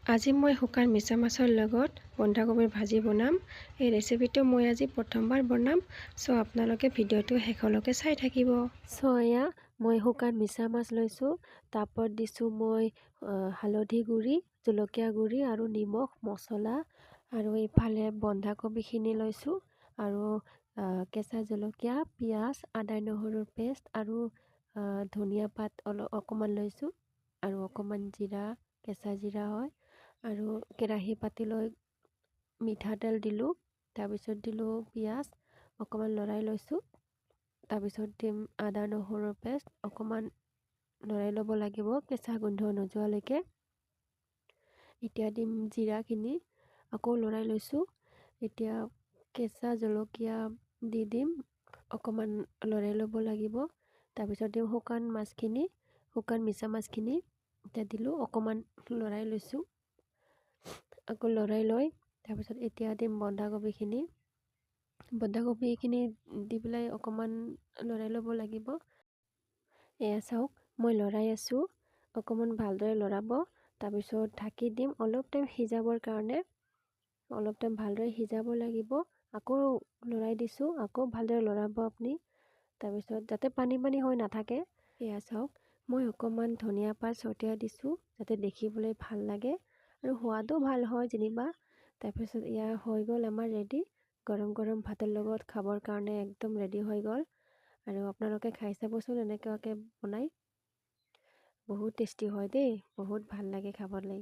আজি মই শুকান মিছা মাছৰ লগত বন্ধাকবিৰ ভাজি বনাম। এই ৰেচিপিটো মই আজি প্ৰথমবাৰ বনাম, চ' আপোনালোকে ভিডিঅ'টো শেষলৈকে চাই থাকিব। চ' এয়া মই শুকান মিছা মাছ লৈছোঁ। তাপত দিছোঁ মই হালধি গুড়ি, জলকীয়া গুড়ি আৰু নিমখ মছলা, আৰু ইফালে বন্ধাকবিখিনি লৈছোঁ আৰু কেঁচা জলকীয়া, পিঁয়াজ, আদা নহৰুৰ পেষ্ট আৰু ধনিয়া পাত অকণমান লৈছোঁ আৰু অকণমান জিৰা, কেঁচা জিৰা হয়। আৰু কেৰাহী পাতি লৈ মিঠাতেল দিলোঁ, তাৰপিছত দিলোঁ পিঁয়াজ, অকণমান লৰাই লৈছোঁ। তাৰপিছত দিম আদা নহৰুৰ পেষ্ট, অকণমান লৰাই ল'ব লাগিব কেঁচা গোন্ধ নোযোৱালৈকে। এতিয়া দিম জিৰাখিনি, আকৌ লৰাই লৈছোঁ। এতিয়া কেঁচা জলকীয়া দি দিম, অকণমান লৰাই ল'ব লাগিব। তাৰপিছত দিম শুকান মাছখিনি, শুকান মিছা মাছখিনি এতিয়া দিলোঁ, অকণমান লৰাই লৈছোঁ। আকৌ লৰাই লৈ তাৰপিছত এতিয়া দিম বন্ধাকবিখিনি দি পেলাই অকণমান লৰাই ল'ব লাগিব। এয়া চাওক, মই লৰাই আছোঁ, অকণমান ভালদৰে লৰাব। তাৰপিছত ঢাকি দিম অলপ টাইম সিজাবৰ কাৰণে। অলপ টাইম ভালদৰে সিজাব লাগিব। আকৌ লৰাই দিছোঁ, আকৌ ভালদৰে লৰাব আপুনি। তাৰপিছত যাতে পানী পানী হৈ নাথাকে। এয়া চাওক, মই অকণমান ধনিয়া পাত ছটিয়াই দিছোঁ যাতে দেখিবলৈ ভাল লাগে আৰু সোৱাদো ভাল হয় যেনিবা। তাৰপিছত এয়া হৈ গ'ল আমাৰ ৰেডি। গৰম গৰম ভাতৰ লগত খাবৰ কাৰণে একদম ৰেডি হৈ গ'ল। আৰু আপোনালোকে খাই চাবচোন এনেকুৱাকৈ বনাই। বহুত টেষ্টি হয় দেই, বহুত ভাল লাগে খাবলৈ।